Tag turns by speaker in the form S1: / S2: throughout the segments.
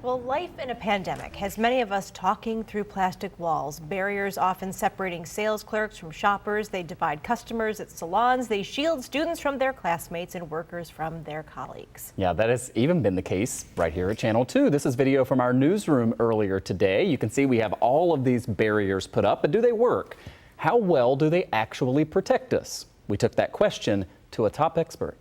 S1: Well, life in a pandemic has many of us talking through plastic walls. Barriers often separating sales clerks from shoppers. They divide customers at salons. They shield students from their classmates and workers from their colleagues.
S2: Yeah, that has even been the case right here at Channel 2. This is video from our newsroom earlier today. You can see we have all of these barriers put up, but do they work? How well do they actually protect us? We took that question to a top expert.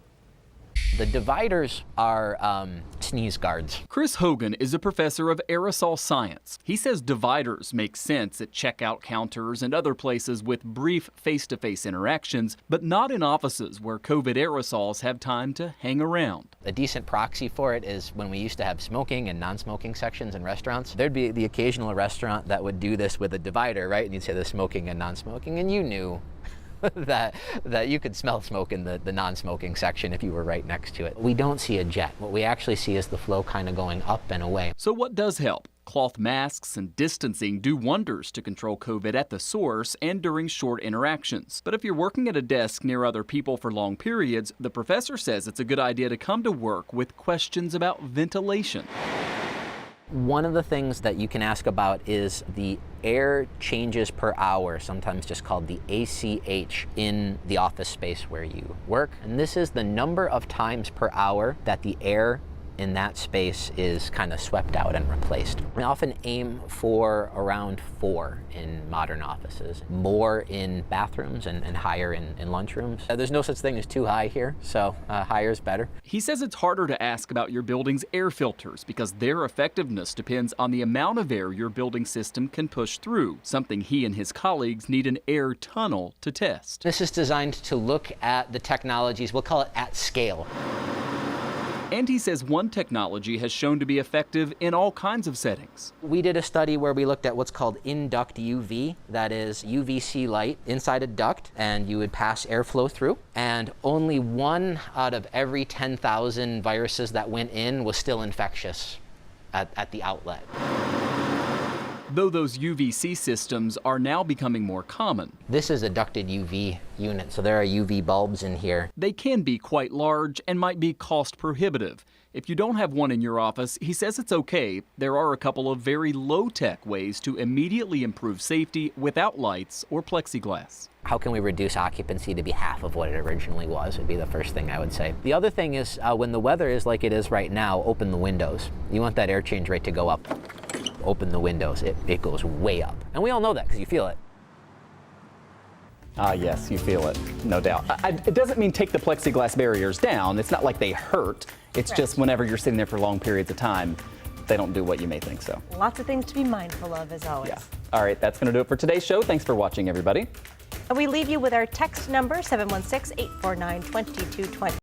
S3: The dividers are sneeze guards.
S2: Chris Hogan is a professor of aerosol science. He says dividers make sense at checkout counters and other places with brief face-to-face interactions, but not in offices where COVID aerosols have time to hang around.
S3: A decent proxy for it is when we used to have smoking and non-smoking sections in restaurants. There'd be the occasional restaurant that would do this with a divider, right? And you'd say the smoking and non-smoking, and you knew that you could smell smoke in the non-smoking section if you were right next to it. We don't see a jet. What we actually see is the flow kind of going up and away.
S2: So what does help? Cloth masks and distancing do wonders to control COVID at the source and during short interactions. But if you're working at a desk near other people for long periods, the professor says it's a good idea to come to work with questions about ventilation.
S3: One of the things that you can ask about is the air changes per hour, sometimes just called the ACH, in the office space where you work. And this is the number of times per hour that the air in that space is kind of swept out and replaced. We often aim for around 4 in modern offices, more in bathrooms and higher in lunchrooms. There's no such thing as too high here, so higher is better.
S2: He says it's harder to ask about your building's air filters because their effectiveness depends on the amount of air your building system can push through, something he and his colleagues need an air tunnel to test.
S3: This is designed to look at the technologies, we'll call it at scale.
S2: And he says one technology has shown to be effective in all kinds of settings.
S3: We did a study where we looked at what's called in-duct UV, that is UVC light inside a duct, and you would pass airflow through, and only 1 out of every 10,000 viruses that went in was still infectious at the outlet.
S2: Though those UVC systems are now becoming more common.
S3: This is a ducted UV unit, so there are UV bulbs in here.
S2: They can be quite large and might be cost prohibitive. If you don't have one in your office, he says it's okay. There are a couple of very low-tech ways to immediately improve safety without lights or plexiglass.
S3: How can we reduce occupancy to be half of what it originally was, would be the first thing I would say. The other thing is when the weather is like it is right now, open the windows. You want that air change rate to go up. Open the windows, it goes way up. And we all know that because you feel it.
S2: Yes, you feel it, no doubt. It doesn't mean take the plexiglass barriers down. It's not like they hurt. It's just whenever you're sitting there for long periods of time, they don't do what you may think so.
S1: Lots of things to be mindful of, as always.
S2: Yeah. All right, that's going to do it for today's show. Thanks for watching, everybody.
S1: And we leave you with our text number, 716-849-2220.